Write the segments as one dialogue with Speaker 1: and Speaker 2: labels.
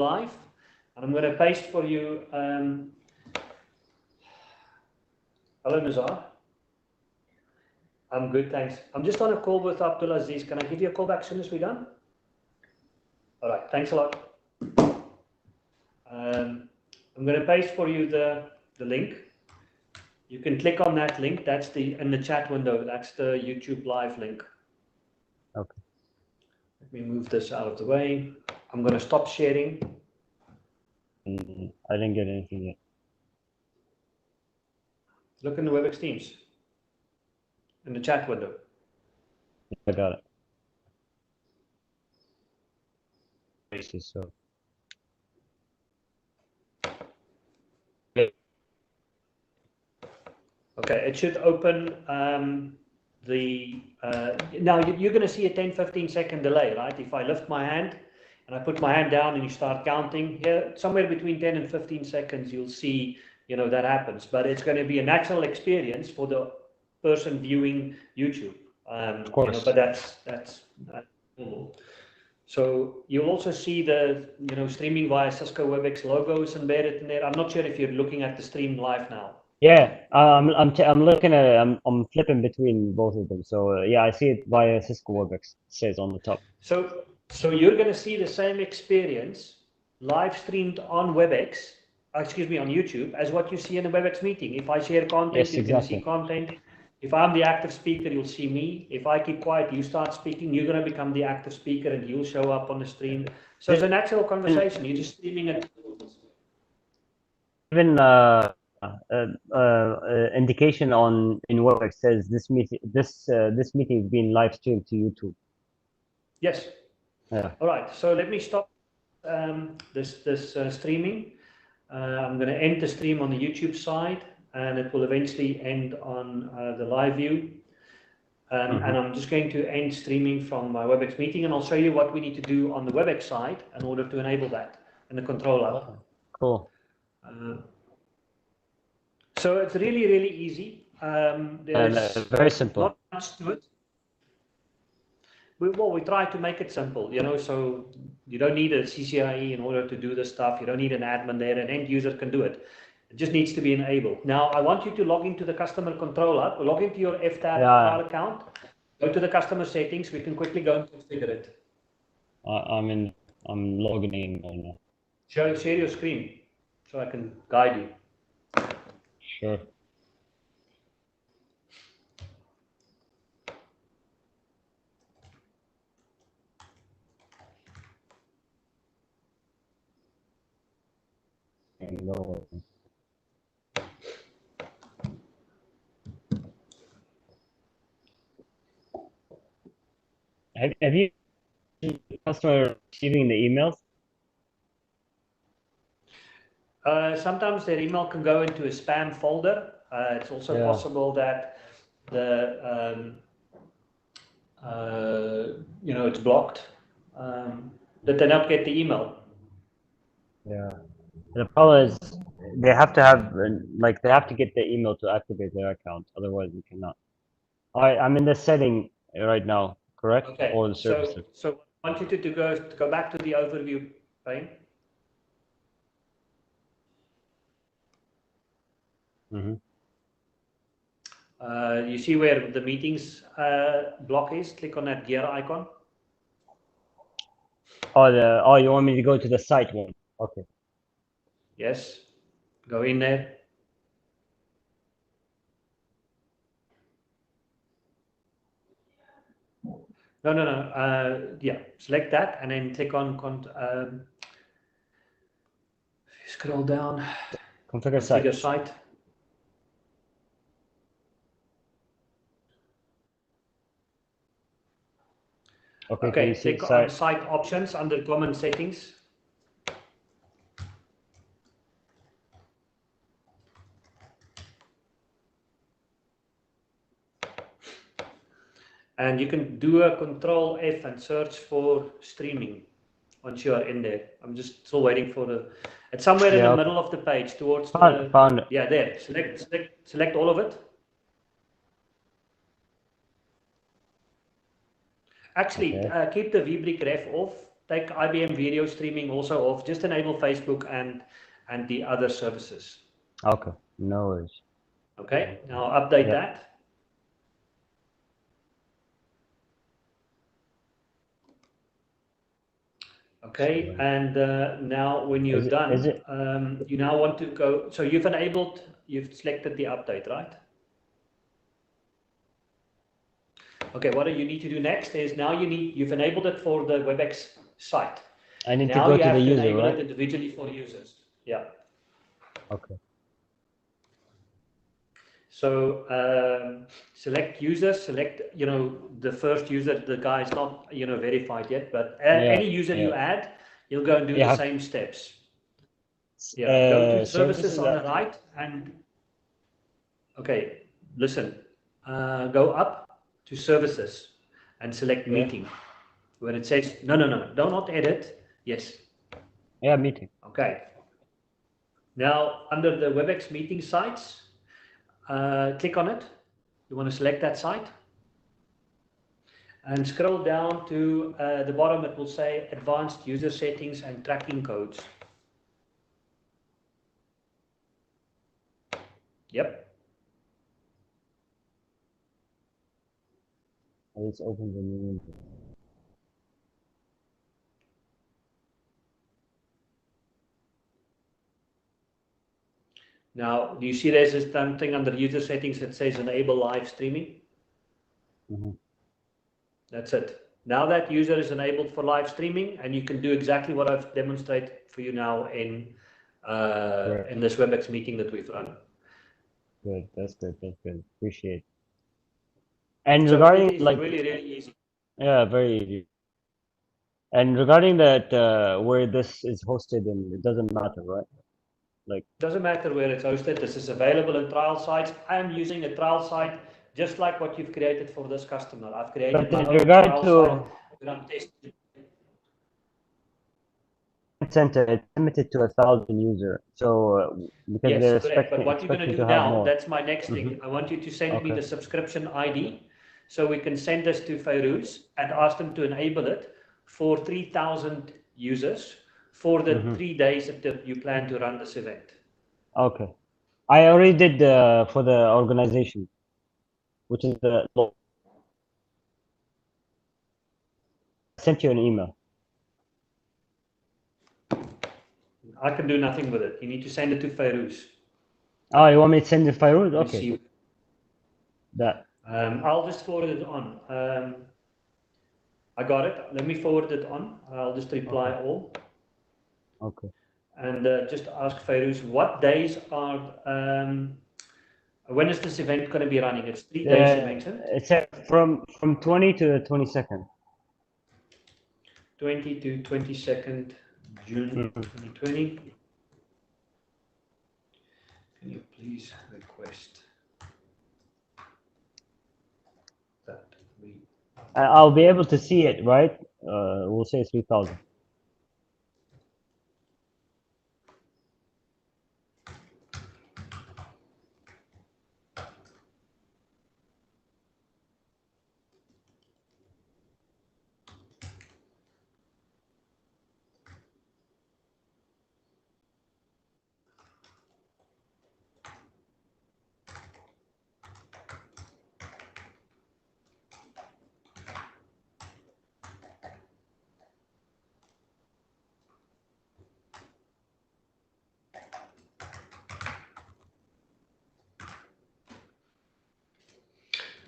Speaker 1: live, and I'm going to paste for you. Hello, Nazar. I'm good, thanks. I'm just on a call with Abdul Aziz. Can I give you a call back as soon as we're done? All right, thanks a lot. I'm going to paste for you the link. You can click on that link. That's in the chat window. That's the YouTube live link.
Speaker 2: Okay.
Speaker 1: Let me move this out of the way. I'm going to stop sharing.
Speaker 2: I didn't get anything yet.
Speaker 1: Look in the Webex Teams. In the chat window.
Speaker 2: I got it. So.
Speaker 1: Okay, it should open now you're going to see a 10-15 second delay, right? If I lift my hand and I put my hand down and you start counting here, somewhere between 10 and 15 seconds, you'll see, that happens. But it's going to be a natural experience for the person viewing YouTube.
Speaker 2: Of course.
Speaker 1: But that's normal. So you'll also see the, streaming via Cisco Webex logos embedded in there. I'm not sure if you're looking at the stream live now.
Speaker 2: Yeah, I'm looking at it. I'm flipping between both of them. So yeah, I see it via Cisco Webex. It says on the top.
Speaker 1: So you're going to see the same experience live streamed on Webex, on YouTube, as what you see in a Webex meeting. If I share content,
Speaker 2: yes,
Speaker 1: you're going to see content. If I'm the active speaker, you'll see me. If I keep quiet, you start speaking, you're going to become the active speaker and you'll show up on the stream. So it's a natural conversation. You're just streaming it.
Speaker 2: Even indication in Webex says this meeting is being live streamed to YouTube.
Speaker 1: Yes.
Speaker 2: Yeah.
Speaker 1: All right. So let me stop this streaming. I'm going to end the stream on the YouTube side, and it will eventually end on the live view. And I'm just going to end streaming from my Webex meeting, and I'll show you what we need to do on the Webex side in order to enable that in the control hub.
Speaker 2: Cool.
Speaker 1: So it's really, really easy. There's
Speaker 2: very simple.
Speaker 1: Not much to it. We try to make it simple, so you don't need a CCIE in order to do this stuff. You don't need an admin there. An end user can do it. It just needs to be enabled. Now, I want you to log into the customer control hub, or log into your FTAB file account, go to the customer settings. We can quickly go and configure it.
Speaker 2: I'm logging in right now.
Speaker 1: Share your screen so I can guide you.
Speaker 2: Sure. Have you customer receiving the emails?
Speaker 1: Sometimes their email can go into a spam folder. It's also possible that it's blocked. That they not get the email.
Speaker 2: Yeah. The problem is they have to have they have to get the email to activate their account. Otherwise, we cannot. All right, I'm in the setting right now. Correct?
Speaker 1: Okay.
Speaker 2: All the services.
Speaker 1: So I want you to go back to the overview pane. You see where the meetings block is? Click on that gear icon.
Speaker 2: Oh, you want me to go to the site one? Okay.
Speaker 1: Yes. Go in there. No. Yeah. Select that and then click on scroll down.
Speaker 2: Configure site.
Speaker 1: Okay, click on site options under common settings. And you can do a Control F and search for streaming once you are in there. I'm just still waiting for it's somewhere in the middle of the page towards
Speaker 2: found it.
Speaker 1: Yeah, there. Select all of it. Actually, keep the VBrick ref off. take IBM video streaming also off. Just enable Facebook and the other services.
Speaker 2: Okay, no worries.
Speaker 1: Okay, now update that. Okay, and now when you're done, you now want to go, so you've selected the update, right? Okay, what you need to do next is now you've enabled it for the Webex site.
Speaker 2: I need to go to the user,
Speaker 1: enable
Speaker 2: right?
Speaker 1: it individually for users. Yeah.
Speaker 2: Okay.
Speaker 1: So select users, select, the first user, the guy is not, verified yet, but any user you add, you'll go and do the same steps. Yeah, go to services on the right and, okay, listen, go up to services and select meeting. Where it says, no, do not edit. Yes.
Speaker 2: Yeah, meeting.
Speaker 1: Okay. Now, under the Webex meeting sites, click on it. You want to select that site. And scroll down to the bottom, it will say advanced user settings and tracking codes. Yep.
Speaker 2: Let's open the new window.
Speaker 1: Now, do you see there's something under user settings that says enable live streaming? That's it. Now that user is enabled for live streaming, and you can do exactly what I've demonstrated for you now in this Webex meeting that we've run.
Speaker 2: Good, that's good, that's good. Appreciate it. And
Speaker 1: so
Speaker 2: regarding
Speaker 1: it's really, really easy.
Speaker 2: Yeah, very easy. And regarding that, where this is hosted, and it doesn't matter, right? Like,
Speaker 1: doesn't matter where it's hosted. This is available in trial sites. I am using a trial site just like what you've created for this customer. I've created my own trial site. I'm testing.
Speaker 2: Center, it's limited to 1,000 users. So because
Speaker 1: yes,
Speaker 2: they're
Speaker 1: correct. But what you're going to do now, that's my next thing. I want you to send me the subscription ID so we can send this to Fairuz and ask them to enable it for 3,000 users for the 3 days that you plan to run this event.
Speaker 2: Okay. I already did for the organization, which is the I sent you an email.
Speaker 1: I can do nothing with it. You need to send it to Fairuz.
Speaker 2: Oh, you want me to send it to Fairuz? Okay. That.
Speaker 1: I'll just forward it on. I got it. Let me forward it on. I'll just reply all.
Speaker 2: Okay.
Speaker 1: And just ask Fairuz, what days are, when is this event going to be running? It's 3 days, you mentioned?
Speaker 2: It's from 20 to the 22nd.
Speaker 1: 20 to 22nd June 2020. Can you please request that we...
Speaker 2: I'll be able to see it, right? We'll say 3,000.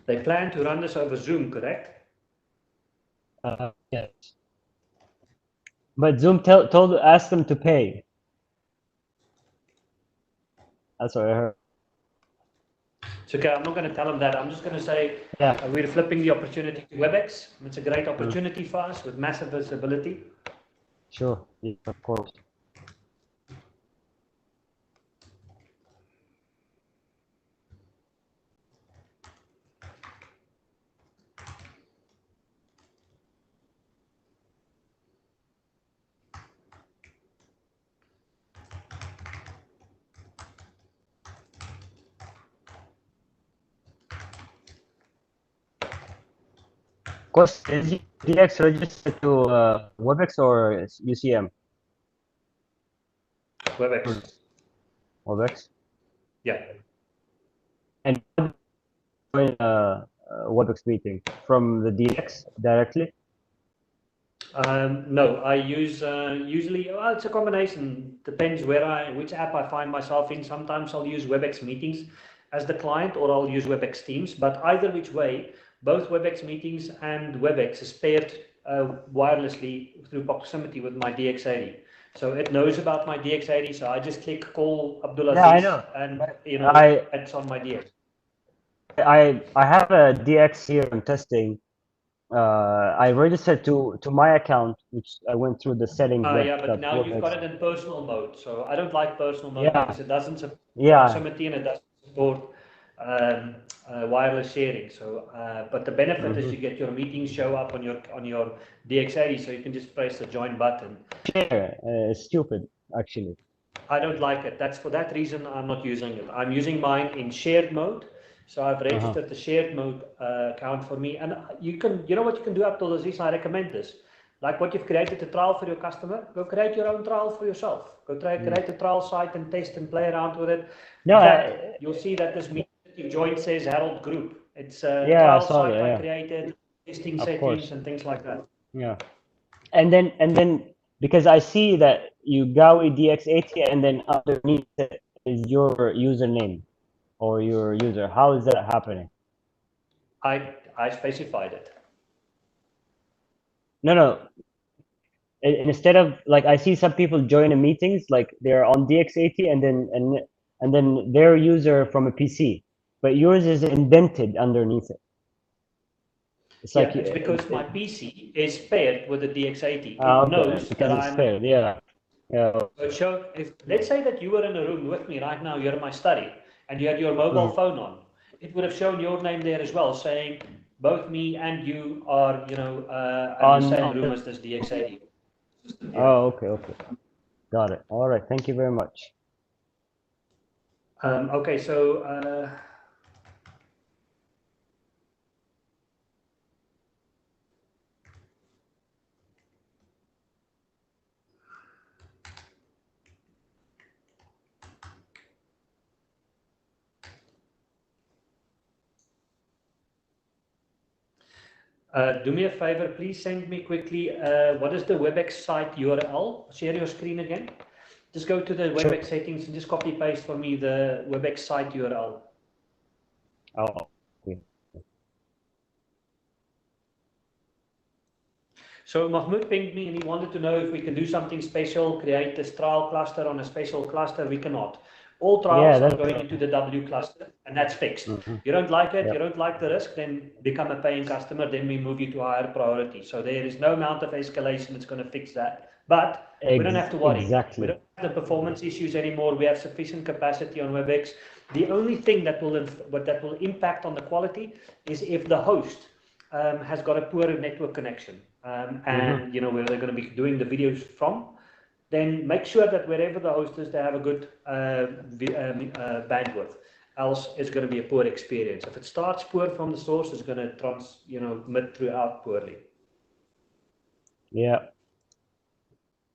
Speaker 1: They plan to run this over Zoom, correct?
Speaker 2: Yes. But Zoom asked them to pay. That's what I heard.
Speaker 1: It's okay, I'm not going to tell them that. I'm just going to say we're flipping the opportunity to Webex. It's a great opportunity for us with massive visibility.
Speaker 2: Sure, yeah, of course. course, is DX registered to Webex or UCM?
Speaker 1: Webex.
Speaker 2: Webex.
Speaker 1: Yeah.
Speaker 2: And join a Webex meeting from the DX directly?
Speaker 1: No, I use usually, well, it's a combination. Depends which app I find myself in. Sometimes I'll use Webex meetings as the client, or I'll use Webex Teams. But either which way, both Webex meetings and Webex is paired wirelessly through proximity with my DX80. So it knows about my DX80. So I just click call Abdulaziz,
Speaker 2: Yeah, I know.
Speaker 1: and it's on my DX.
Speaker 2: I have a DX here I'm testing. I registered to my account, which I went through the settings.
Speaker 1: Yeah, but now you've got it in personal mode. So I don't like personal mode
Speaker 2: Yeah,
Speaker 1: because it doesn't support
Speaker 2: yeah.
Speaker 1: proximity and it doesn't support wireless sharing. So, but the benefit is you get your meetings show up on your DX80, so you can just press the join button.
Speaker 2: Share, stupid actually.
Speaker 1: I don't like it. That's for that reason I'm not using it. I'm using mine in shared mode. So I've registered the shared mode account for me, and you know what you can do, Abdulaziz, I recommend this. Like what you've created a trial for your customer, go create your own trial for yourself. Go create a trial site and test and play around with it.
Speaker 2: No,
Speaker 1: in fact, you'll see that this meeting that you joined says Harold Group. It's a
Speaker 2: yeah,
Speaker 1: trial
Speaker 2: I saw
Speaker 1: site
Speaker 2: that,
Speaker 1: I
Speaker 2: yeah.
Speaker 1: created, testing
Speaker 2: Of
Speaker 1: settings
Speaker 2: course.
Speaker 1: and things like that.
Speaker 2: Yeah, and then because I see that you Gawi DX80 and then underneath it is your username or your user. How is that happening?
Speaker 1: I specified it.
Speaker 2: No. Instead of like I see some people join a meetings like they're on DX80 and then their user from a PC, but yours is indented underneath it. It's
Speaker 1: Yeah,
Speaker 2: like
Speaker 1: it's because my PC is paired with the DX80. It
Speaker 2: okay,
Speaker 1: knows
Speaker 2: because
Speaker 1: that
Speaker 2: it's
Speaker 1: I'm.
Speaker 2: paired. Yeah.
Speaker 1: So if let's say that you were in a room with me right now, you're in my study, and you had your mobile phone on, it would have shown your name there as well, saying both me and you are, in the same room as this DX80. Yeah.
Speaker 2: Oh, okay. Got it. All right. Thank you very much.
Speaker 1: Okay, so do me a favor, please send me quickly what is the Webex site URL. Share your screen again. Just go to the Webex settings and just copy paste for me the Webex site URL.
Speaker 2: Oh, okay.
Speaker 1: So Mahmoud pinged me and he wanted to know if we can do something special, create this trial cluster on a special cluster. We cannot. All trials are going into the W cluster, and that's fixed. You don't like it, you don't like the risk, then become a paying customer, then we move you to higher priority. So there is no amount of escalation that's going to fix that. But we don't have to worry.
Speaker 2: Exactly.
Speaker 1: We don't have the performance issues anymore. We have sufficient capacity on Webex. The only thing that will impact on the quality is if the host has got a poor network connection, and where they're going to be doing the videos from, then make sure that wherever the host is, they have a good bandwidth. Else, it's going to be a poor experience. If it starts poor from the source, it's going to transmit throughout poorly.
Speaker 2: Yeah.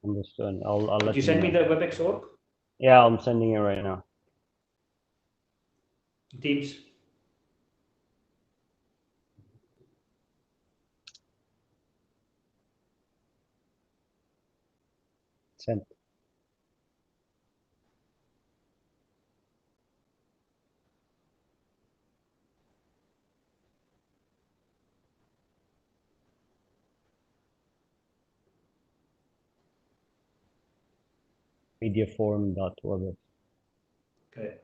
Speaker 2: Understood. I'll let you
Speaker 1: Did you send me the Webex org?
Speaker 2: Yeah, I'm sending it right now.
Speaker 1: Teams.
Speaker 2: Sent. Mediaform.webex.
Speaker 1: Okay.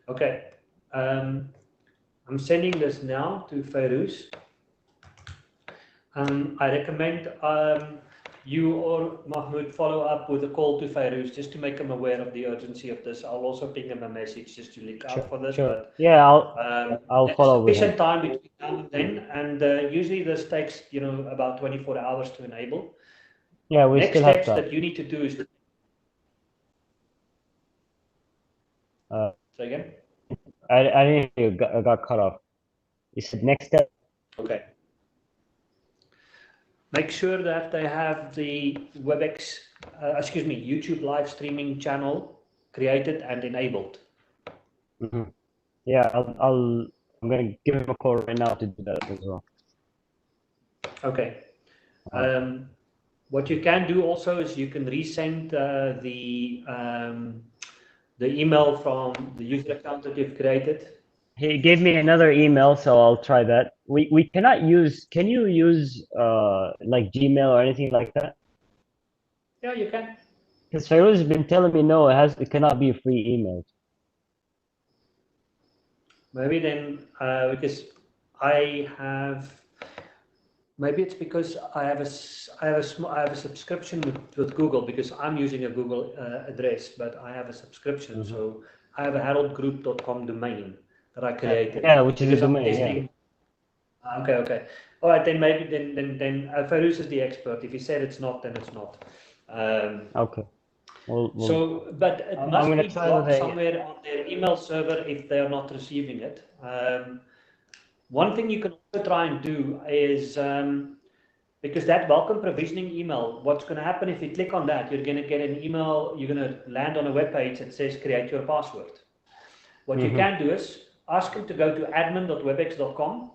Speaker 1: Okay. I'm sending this now to Fairuz. I recommend you or Mahmoud follow up with a call to Fairuz just to make him aware of the urgency of this. I'll also ping him a message just to look out for this.
Speaker 2: Sure.
Speaker 1: But
Speaker 2: yeah, I'll follow with him.
Speaker 1: Sufficient time between now and then, and usually this takes about 24 hours to enable.
Speaker 2: Yeah, we
Speaker 1: Next
Speaker 2: still have
Speaker 1: steps
Speaker 2: time.
Speaker 1: that you need to do is Say again?
Speaker 2: I didn't hear you. I got cut off. You said next step.
Speaker 1: Okay. Make sure that they have the Webex, YouTube live streaming channel created and enabled.
Speaker 2: Mm-hmm. Yeah, I'm gonna give him a call right now to do that as well.
Speaker 1: Okay.
Speaker 2: Alright.
Speaker 1: What you can do also is you can resend the email from the user account that you've created.
Speaker 2: He gave me another email, so I'll try that. We cannot use. Can you use like Gmail or anything like that?
Speaker 1: Yeah, you can.
Speaker 2: Because Fairuz has been telling me no, it cannot be free emails.
Speaker 1: Maybe then because I have. Maybe it's because I have a subscription with Google because I'm using a Google address, but I have a subscription.
Speaker 2: Mm-hmm.
Speaker 1: So I have a haroldgroup.com domain that I created
Speaker 2: Yeah, which is a
Speaker 1: because I'm
Speaker 2: domain. Yeah.
Speaker 1: testing. Okay. All right, then maybe then Fairuz is the expert. If he said it's not, then it's not.
Speaker 2: Okay.
Speaker 1: But it
Speaker 2: I'm
Speaker 1: must
Speaker 2: gonna
Speaker 1: be
Speaker 2: try with
Speaker 1: blocked
Speaker 2: a.
Speaker 1: somewhere on their email server if they are not receiving it. One thing you can also try and do is because that welcome provisioning email, what's going to happen if you click on that, you're going to get an email, you're going to land on a web page that says create your password. What you can do is ask him to go to admin.webex.com,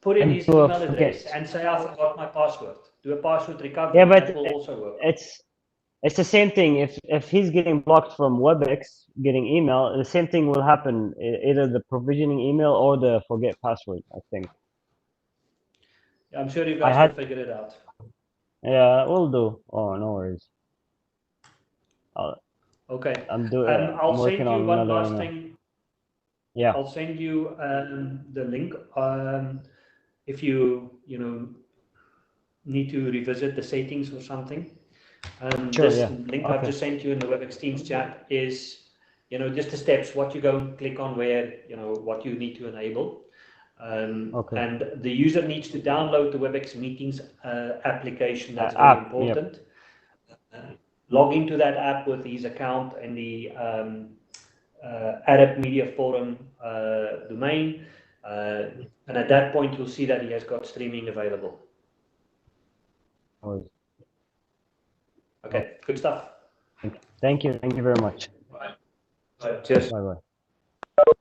Speaker 1: put in
Speaker 2: And
Speaker 1: his
Speaker 2: do a
Speaker 1: email address
Speaker 2: forget.
Speaker 1: and say, I forgot my password. Do a password recovery.
Speaker 2: Yeah, but
Speaker 1: That will also work.
Speaker 2: it's the same thing. If he's getting blocked from Webex, getting email, the same thing will happen. Either the provisioning email or the forget password. I think.
Speaker 1: I'm sure you
Speaker 2: I
Speaker 1: guys will
Speaker 2: had.
Speaker 1: figure it out.
Speaker 2: Yeah, we'll do. Oh, no worries.
Speaker 1: Okay.
Speaker 2: I'm
Speaker 1: I'll
Speaker 2: working
Speaker 1: send you
Speaker 2: on
Speaker 1: one
Speaker 2: another
Speaker 1: last
Speaker 2: email.
Speaker 1: thing.
Speaker 2: Yeah.
Speaker 1: I'll send you the link. If you need to revisit the settings or something.
Speaker 2: Sure.
Speaker 1: This
Speaker 2: Yeah.
Speaker 1: link I've
Speaker 2: Okay.
Speaker 1: just sent you in the Webex Teams chat is, just the steps, what you go and click on where, what you need to enable.
Speaker 2: Okay.
Speaker 1: And the user needs to download the Webex Meetings application. That's very
Speaker 2: App. Yep.
Speaker 1: important. Log into that app with his account and the Arab Media Forum domain. And at that point, you'll see that he has got streaming available.
Speaker 2: Always.
Speaker 1: Okay, good stuff.
Speaker 2: Thank you. Thank you very much.
Speaker 1: All right. Cheers.
Speaker 2: Bye bye.